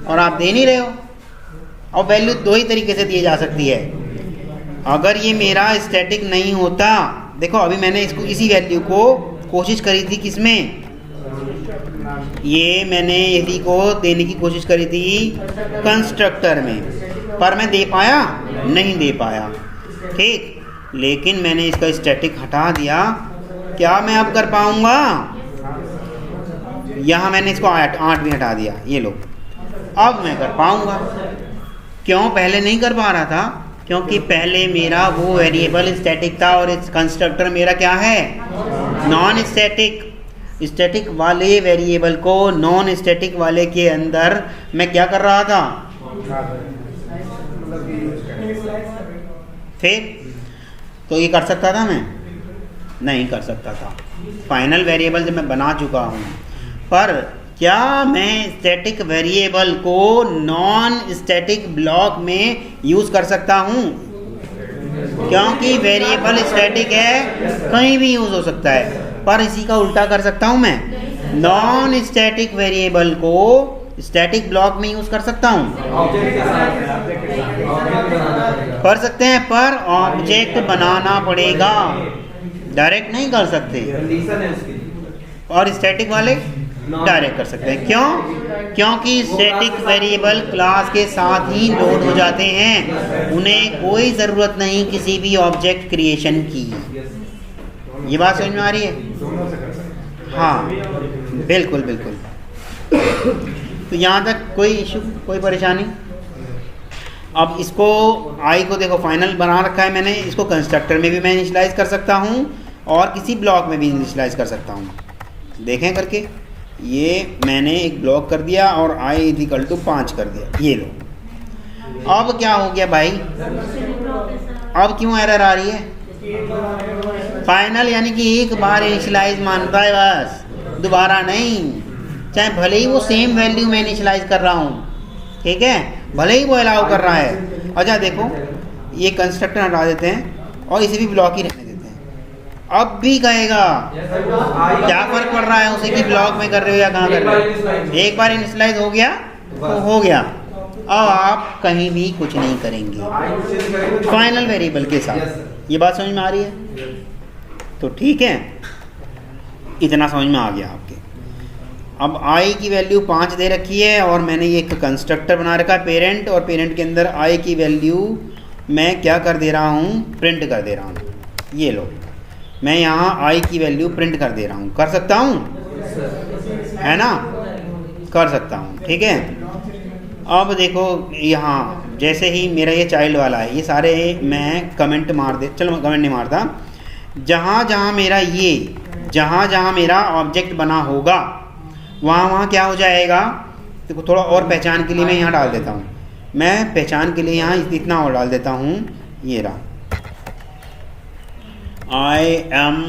और आप दे नहीं रहे हो। और वैल्यू दो ही तरीके से दी जा सकती है। अगर ये मेरा स्टैटिक नहीं होता, देखो अभी मैंने इसको इसी वैल्यू को कोशिश करी थी किसमें, ये मैंने इसी को देने की कोशिश करी थी कंस्ट्रक्टर में, पर मैं दे पाया नहीं दे पाया। ठीक, लेकिन मैंने इसका स्टैटिक हटा दिया, क्या मैं अब कर पाऊंगा, यहाँ मैंने इसको 8 भी हटा दिया, ये लो, अब मैं कर पाऊंगा। क्यों पहले नहीं कर पा रहा था, क्योंकि पहले मेरा वो वेरिएबल स्टैटिक था और इस कंस्ट्रक्टर मेरा क्या है, नॉन स्टैटिक। स्टैटिक वाले वेरिएबल को नॉन स्टैटिक वाले के अंदर मैं क्या कर रहा था, फिर तो ये कर सकता था, मैं नहीं कर सकता था। फाइनल वेरिएबल जब मैं बना चुका हूँ, पर क्या मैं स्टैटिक वेरिएबल को नॉन स्टैटिक ब्लॉक में यूज़ कर सकता हूँ, क्योंकि वेरिएबल स्टैटिक है, कहीं भी यूज़ हो सकता है। पर इसी का उल्टा कर सकता हूँ, मैं नॉन स्टैटिक वेरिएबल को स्टैटिक ब्लॉक में यूज़ कर सकता हूँ, कर सकते हैं, पर ऑब्जेक्ट बनाना पड़ेगा, डायरेक्ट नहीं कर सकते। और स्टैटिक वाले डायरेक्ट कर सकते हैं। क्यों? क्योंकि स्टैटिक वेरिएबल क्लास के साथ ही लोड हो जाते हैं, उन्हें कोई ज़रूरत नहीं किसी भी ऑब्जेक्ट क्रिएशन की। ये बात समझ में आ रही है? हाँ, बिल्कुल बिल्कुल। तो यहाँ तक कोई इशू, कोई परेशानी? अब इसको आई को देखो फाइनल बना रखा है मैंने, इसको कंस्ट्रक्टर में भी मैं इनिशियलाइज कर सकता हूँ और किसी ब्लॉक में भी इनिशियलाइज कर सकता हूँ। देखें करके, ये मैंने एक ब्लॉक कर दिया और आई इज इक्वल टू 5 कर दिया, ये लो। अब क्या हो गया भाई, अब क्यों एरर आ रही है? फाइनल यानी कि एक बार इनिशियलाइज मानता है बस, दोबारा नहीं, चाहे भले ही वो सेम वैल्यू में इनिशियलाइज कर रहा हूँ, ठीक है, भले ही वो अलाउ कर रहा है। अच्छा देखो, ये कंस्ट्रक्टर हटा देते हैं, और इसे भी ब्लॉक ही रहने देते हैं। अब भी कहेगा क्या फ़र्क पड़ रहा है उसे कि ब्लॉक में कर रहे हो या कहाँ कर रहे हो। एक बार इनिशियलाइज हो गया तो हो गया, अब आप कहीं भी कुछ नहीं करेंगे फाइनल वेरिएबल के साथ। ये बात समझ में आ रही है? तो ठीक है, इतना समझ में आ गया आपके। अब आई की वैल्यू 5 दे रखी है और मैंने ये एक कंस्ट्रक्टर बना रखा है पेरेंट, और पेरेंट के अंदर आई की वैल्यू मैं क्या कर दे रहा हूँ, प्रिंट कर दे रहा हूँ। ये लो, मैं यहाँ आई की वैल्यू प्रिंट कर दे रहा हूँ। कर सकता हूँ, है ना? कर सकता हूँ, ठीक है। अब देखो यहाँ जैसे ही मेरा ये चाइल्ड वाला है, ये सारे मैं कमेंट मार दे, चलो कमेंट नहीं मारता, जहाँ जहाँ मेरा ऑब्जेक्ट बना होगा वहाँ क्या हो जाएगा। देखो थोड़ा और पहचान के लिए मैं यहाँ डाल देता हूँ, मैं पहचान के लिए यहाँ इतना और डाल देता हूँ। ये रहा, I am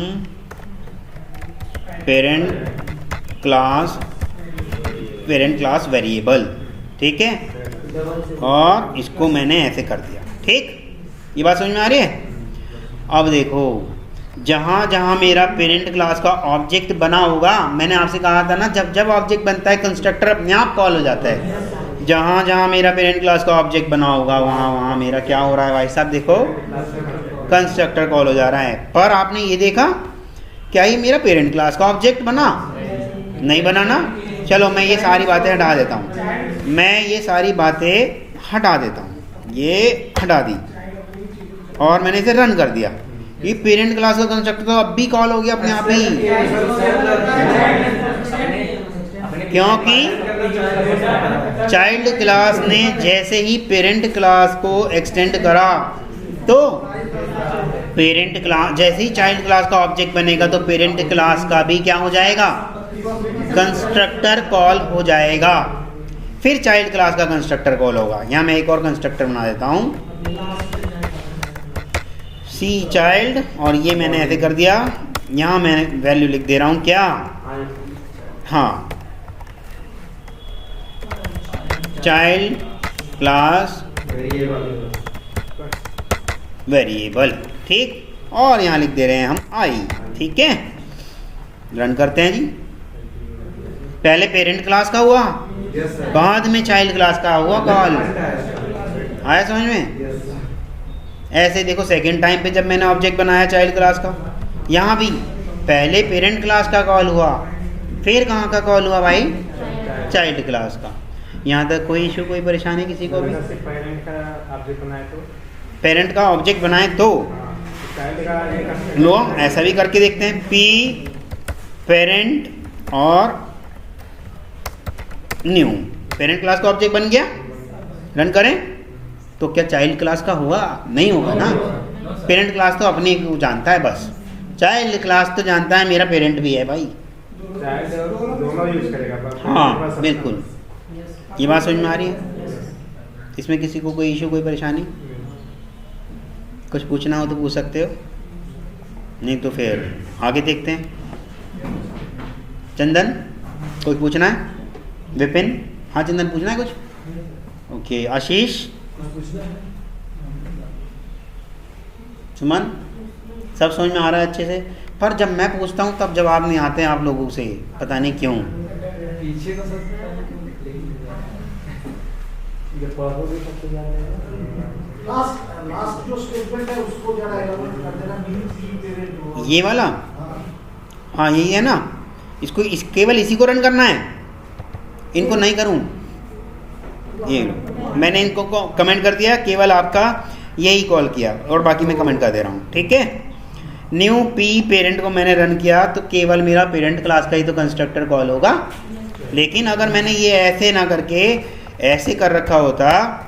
parent class variable, ठीक है। और इसको मैंने ऐसे कर दिया, ठीक। ये बात समझ में आ रही है? अब देखो जहाँ मेरा पेरेंट क्लास का ऑब्जेक्ट बना होगा, मैंने आपसे कहा था ना जब ऑब्जेक्ट बनता है कंस्ट्रक्टर अपने आप कॉल हो जाता है। जहाँ मेरा पेरेंट क्लास का ऑब्जेक्ट बना होगा वहाँ मेरा क्या हो रहा है भाई साहब, देखो कंस्ट्रक्टर कॉल हो जा रहा है। पर आपने ये देखा क्या ये मेरा पेरेंट क्लास का ऑब्जेक्ट बना? नहीं बना ना। चलो मैं ये सारी बातें हटा देता हूँ, ये हटा दी और मैंने इसे रन कर दिया। ये पेरेंट क्लास का कंस्ट्रक्टर तो अब भी कॉल हो गया अपने आप ही, क्योंकि चाइल्ड क्लास ने जैसे ही पेरेंट क्लास को एक्सटेंड करा तो पेरेंट क्लास, जैसे ही चाइल्ड क्लास का ऑब्जेक्ट बनेगा तो पेरेंट क्लास का भी क्या हो जाएगा, कंस्ट्रक्टर कॉल हो जाएगा। फिर चाइल्ड क्लास का कंस्ट्रक्टर कॉल होगा। यहाँ मैं एक और कंस्ट्रक्टर बना देता हूँ, सी चाइल्ड, और ये मैंने ऐसे कर दिया। यहाँ मैं वैल्यू लिख दे रहा हूँ क्या, हाँ, चाइल्ड क्लास वेरिएबल, ठीक। और यहाँ लिख दे रहे हैं हम आई, ठीक है। रन करते हैं जी। पहले पेरेंट क्लास का हुआ, बाद में चाइल्ड क्लास का हुआ कॉल। आया समझ में? ऐसे देखो सेकेंड टाइम पे जब मैंने ऑब्जेक्ट बनाया चाइल्ड क्लास का, यहाँ भी पहले पेरेंट क्लास का कॉल हुआ, फिर कहाँ का कॉल हुआ भाई, चाइल्ड क्लास का। यहाँ तक कोई इशू, कोई परेशानी किसी को भी? पेरेंट का ऑब्जेक्ट बनाए तो लो ऐसा भी करके देखते हैं, पी पेरेंट और न्यू, पेरेंट क्लास का ऑब्जेक्ट बन गया। रन करें तो क्या चाइल्ड क्लास का हुआ? नहीं होगा ना। पेरेंट क्लास तो अपने को जानता है बस, चाइल्ड क्लास तो जानता है मेरा पेरेंट भी है भाई। दोनों यूज करेगा। हाँ बिल्कुल, ये बात समझ में आ रही है? इसमें किसी को कोई इशू, कोई परेशानी, कुछ पूछना हो तो पूछ सकते हो, नहीं तो फिर आगे देखते हैं। चंदन कोई पूछना है? विपिन, हाँ चंदन पूछना है कुछ? ओके, आशीष, सुमन, सब समझ में आ रहा है अच्छे से? पर जब मैं पूछता हूँ तब जवाब नहीं आते हैं आप लोगों से, पता नहीं क्यों। पीछे का लास्ट जो स्टेटमेंट है उसको जरा एलाबोरेट कर देना। ये वाला, हाँ यही है ना, इसको केवल इसी को रन करना है, इनको नहीं करूँ। ये मैंने इनको कमेंट कर दिया, केवल आपका यही कॉल किया और बाकी मैं कमेंट कर दे रहा हूँ, ठीक है। न्यू पी पेरेंट को मैंने रन किया तो केवल मेरा पेरेंट क्लास का ही तो कंस्ट्रक्टर कॉल होगा। लेकिन अगर मैंने ये ऐसे ना करके ऐसे कर रखा होता,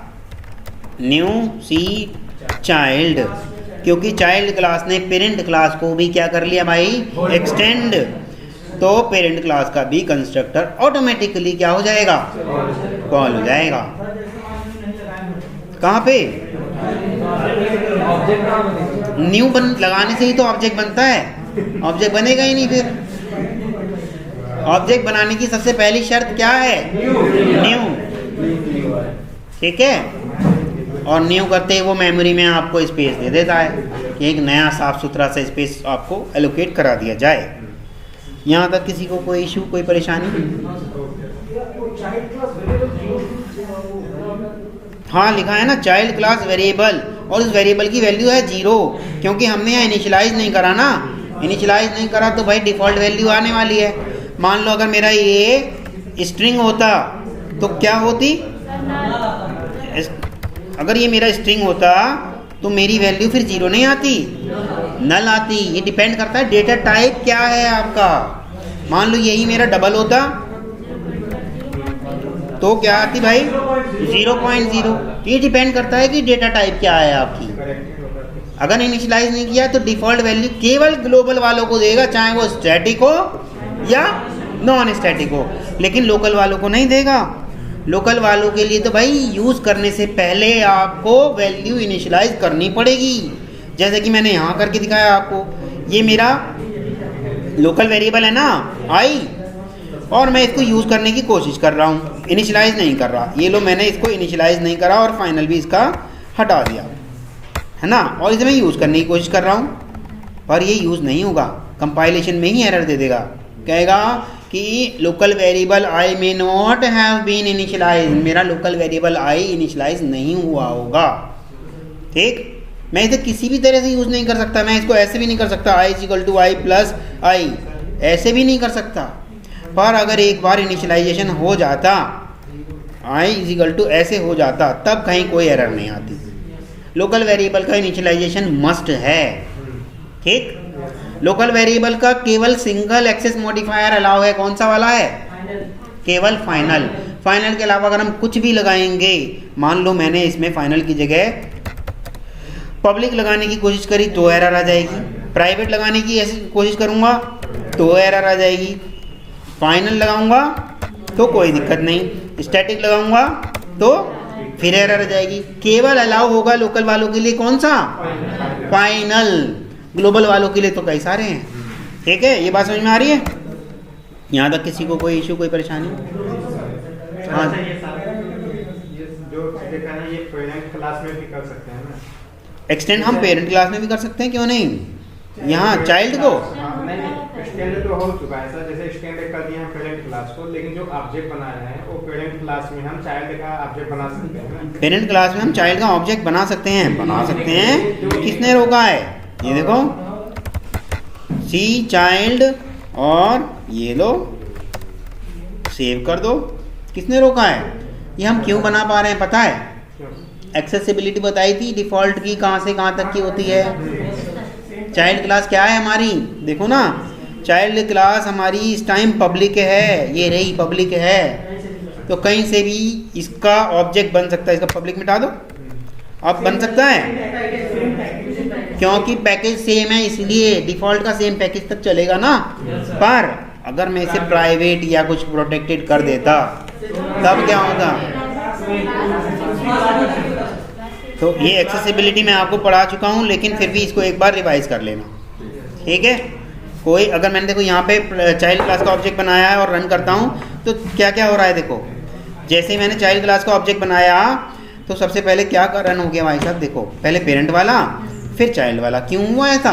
न्यू सी चाइल्ड, क्योंकि चाइल्ड क्लास ने पेरेंट क्लास को भी क्या कर लिया भाई, एक्सटेंड, तो पेरेंट क्लास का भी कंस्ट्रक्टर ऑटोमेटिकली क्या हो जाएगा, कॉल हो जाएगा। कहाँ पे? न्यू लगाने से ही तो ऑब्जेक्ट बनता है, ऑब्जेक्ट बनेगा ही नहीं फिर। ऑब्जेक्ट बनाने की सबसे पहली शर्त क्या है, न्यू, ठीक है। और न्यू करते ही वो मेमोरी में आपको स्पेस दे देता है। कि एक नया साफ सुथरा सा स्पेस आपको एलोकेट करा दिया जाए। यहाँ तक किसी को कोई इशू, कोई परेशानी? हाँ लिखा है ना चाइल्ड क्लास वेरिएबल, और उस वेरिएबल की वैल्यू है 0, क्योंकि हमने यहाँ इनिशियलाइज नहीं करा ना। इनिशियलाइज नहीं करा तो भाई डिफ़ॉल्ट वैल्यू आने वाली है। मान लो अगर मेरा ये स्ट्रिंग होता तो क्या होती? अगर ये मेरा स्ट्रिंग होता तो मेरी वैल्यू फिर 0 नहीं आती, नल आती। ये डिपेंड करता है डेटा टाइप क्या है आपका। मान लो यही मेरा डबल होता तो क्या आती भाई? 0.0। ये डिपेंड करता है कि डेटा टाइप क्या है आपकी। अगर इनिशियलाइज नहीं किया तो डिफ़ॉल्ट वैल्यू केवल ग्लोबल वालों को देगा, चाहे वो स्टैटिक हो या नॉन स्टैटिक हो, लेकिन लोकल वालों को नहीं देगा। लोकल वालों के लिए तो भाई यूज़ करने से पहले आपको वैल्यू इनिशियलाइज करनी पड़ेगी, जैसे कि मैंने यहाँ करके दिखाया आपको। ये मेरा लोकल वेरिएबल है ना आई, और मैं इसको यूज़ करने की कोशिश कर रहा हूँ, इनिशियलाइज नहीं कर रहा। ये लो मैंने इसको इनिशियलाइज नहीं करा और फाइनल भी इसका हटा दिया, है ना, और इसे मैं यूज़ करने की कोशिश कर रहा हूँ, पर ये यूज़ नहीं होगा। कंपाइलेशन में ही एरर दे देगा, कहेगा कि local variable I may not have been initialise, मेरा लोकल वेरिएबल आई इनिशियलाइज नहीं हुआ होगा। ठीक, मैं इसे किसी भी तरह से यूज़ नहीं कर सकता। मैं इसको ऐसे भी नहीं कर सकता I equal to I plus आई, ऐसे भी नहीं कर सकता। पर अगर एक बार इनिशियलाइजेशन हो जाता, आई इक्वल टू ऐसे हो जाता, तब कहीं कोई एरर नहीं आती। लोकल वेरिएबल का इनिशियलाइजेशन मस्ट है। ठीक, लोकल वेरिएबल का केवल सिंगल एक्सेस मॉडिफायर अलाउ है। कौन सा वाला है? केवल फाइनल। फाइनल के अलावा अगर हम कुछ भी लगाएंगे, मान लो मैंने इसमें फाइनल की जगह पब्लिक लगाने की कोशिश करी तो एरर आ जाएगी, प्राइवेट लगाने की ऐसी कोशिश करूँगा तो एरर आ जाएगी, फाइनल लगाऊंगा तो कोई दिक्कत नहीं, स्टैटिक लगाऊंगा तो फिर एरर आ जाएगी। केवल अलाउ होगा लोकल वालों के लिए कौन सा? फाइनल। ग्लोबल वालों के लिए तो कई सारे हैं। ठीक है, ये बात समझ में आ रही है? यहाँ तक किसी को कोई इशू, कोई परेशानी? हाँ, जो देखा है ये पेरेंट क्लास में भी कर सकते हैं ना? एक्सटेंड हम पेरेंट क्लास में भी कर सकते हैं, क्यों नहीं? यहाँ चाइल्ड को एक्सटेंड तो हो चुका है सर, जैसे एक्सटेंड कर दिया हम पेरेंट क्लास को, लेकिन जो ऑब्जेक्ट बनाया है वो पेरेंट क्लास में हम चाइल्ड का ऑब्जेक्ट बना सकते हैं। पेरेंट क्लास में हम चाइल्ड का ऑब्जेक्ट बना सकते हैं, बना सकते हैं। किसने रोका है? ये देखो सी चाइल्ड, और ये लो सेव कर दो। किसने रोका है? ये हम क्यों बना पा रहे हैं पता है? एक्सेसिबिलिटी बताई थी डिफ़ॉल्ट की, कहाँ से कहाँ तक की होती है। चाइल्ड क्लास क्या है हमारी? देखो ना, चाइल्ड क्लास हमारी इस टाइम पब्लिक है, ये रही पब्लिक है, तो कहीं से भी इसका ऑब्जेक्ट बन सकता है। इसका पब्लिक मिटा दो, अब बन सकता है क्योंकि पैकेज सेम है, इसलिए डिफ़ॉल्ट का सेम पैकेज तक चलेगा ना। पर अगर मैं इसे प्राइवेट या कुछ प्रोटेक्टेड कर देता तब क्या होगा? तो ये एक्सेसिबिलिटी मैं आपको पढ़ा चुका हूँ, लेकिन फिर भी इसको एक बार रिवाइज कर लेना। ठीक है, कोई अगर मैंने देखो यहाँ पे चाइल्ड क्लास का ऑब्जेक्ट बनाया है और रन करता हूँ तो क्या क्या हो रहा है। देखो जैसे ही मैंने चाइल्ड क्लास का ऑब्जेक्ट बनाया तो सबसे पहले क्या रन हो गया भाई साहब? देखो पहले पेरेंट वाला फिर चाइल्ड वाला। क्यों हुआ ऐसा?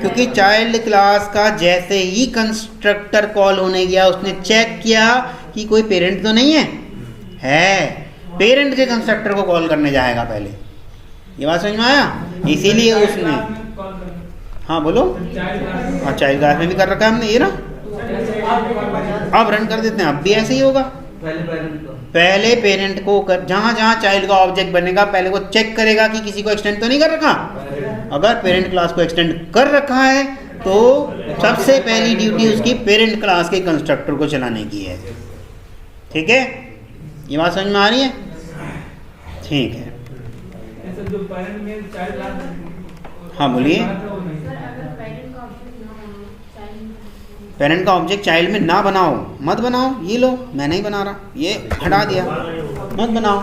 क्योंकि चाइल्ड क्लास का जैसे ही कंस्ट्रक्टर कॉल होने गया उसने चेक किया कि कोई पेरेंट तो नहीं है, पेरेंट के कंस्ट्रक्टर को कॉल करने जाएगा पहले। ये बात समझ में आया? इसीलिए उसने, हाँ बोलो, और चाइल्ड क्लास में भी कर रखा है हमने, ये ना। अब रन कर देते हैं, अब भी ऐसे ही होगा। पहले पेरेंट को जहाँ जहाँ चाइल्ड का ऑब्जेक्ट बनेगा पहले वो चेक करेगा कि किसी को एक्सटेंड तो नहीं कर रखा। अगर पेरेंट क्लास को एक्सटेंड कर रखा है तो सबसे पहली ड्यूटी उसकी पेरेंट क्लास के कंस्ट्रक्टर को चलाने की है। ठीक है, ये बात समझ में आ रही है? ठीक है, हाँ बोलिए। पेरेंट का ऑब्जेक्ट चाइल्ड में ना बनाओ, मत बनाओ। ये लो मैं नहीं बना रहा, ये हटा दिया, मत बनाओ।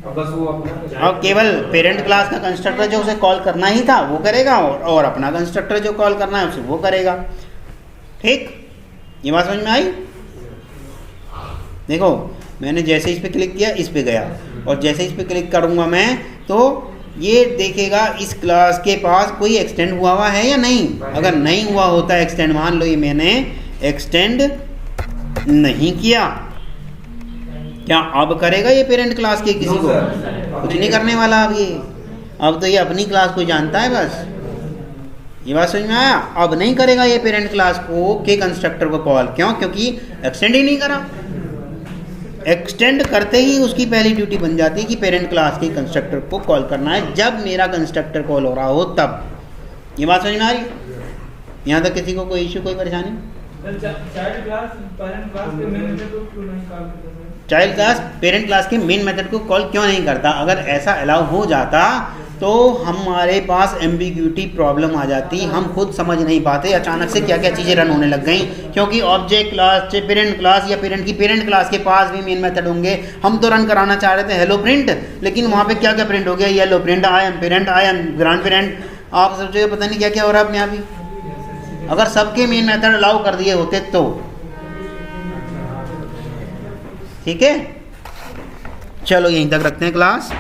और केवल पेरेंट क्लास का कंस्ट्रक्टर जो उसे कॉल करना ही था वो करेगा, और अपना कंस्ट्रक्टर जो कॉल करना है उसे वो करेगा। ठीक, ये बात समझ में आई? देखो मैंने जैसे इस पे क्लिक किया इस पे गया, और जैसे इस पे क्लिक करूँगा मैं तो ये देखेगा इस क्लास के पास कोई एक्सटेंड हुआ है या नहीं। अगर नहीं हुआ होता एक्सटेंड, मान लो ये मैंने एक्सटेंड नहीं किया, क्या अब करेगा ये पेरेंट क्लास के किसी को? कुछ नहीं करने वाला अब तो ये अपनी क्लास को जानता है बस। ये बात समझ में आया? अब नहीं करेगा ये पेरेंट क्लास को के कंस्ट्रक्टर को कॉल। क्यों? क्योंकि एक्सटेंड ही नहीं करा। एक्सटेंड करते ही उसकी पहली ड्यूटी बन जाती है कि पेरेंट क्लास के कंस्ट्रक्टर को कॉल करना है जब मेरा कंस्ट्रक्टर कॉल हो रहा हो तब। ये बात समझ में आ रही? यहाँ तक किसी को कोई इश्यू, कोई परेशानी? चाइल्ड क्लास पेरेंट क्लास के मेन मेथड को क्यों नहीं कॉल करता? चाइल्ड क्लास पेरेंट क्लास के मेन मेथड को कॉल क्यों नहीं करता? अगर ऐसा अलाउ हो जाता तो हमारे पास एम्बिग्यूटी प्रॉब्लम आ जाती, हम खुद समझ नहीं पाते अचानक से क्या क्या चीज़ें रन होने लग गई। क्योंकि ऑब्जेक्ट क्लास, पेरेंट क्लास या पेरेंट की पेरेंट क्लास के पास भी मेन मेथड होंगे। हम तो रन कराना चाह रहे थे हेलो प्रिंट, लेकिन वहाँ पे क्या क्या प्रिंट हो गया? Yellow print, I am parent, I am grand parent. आप सोचोगे पता नहीं क्या क्या हो रहा है अपने आप ही। अगर सबके मेन मेथड अलाउ कर दिए होते तो ठीक है। चलो यहीं तक रखते हैं क्लास।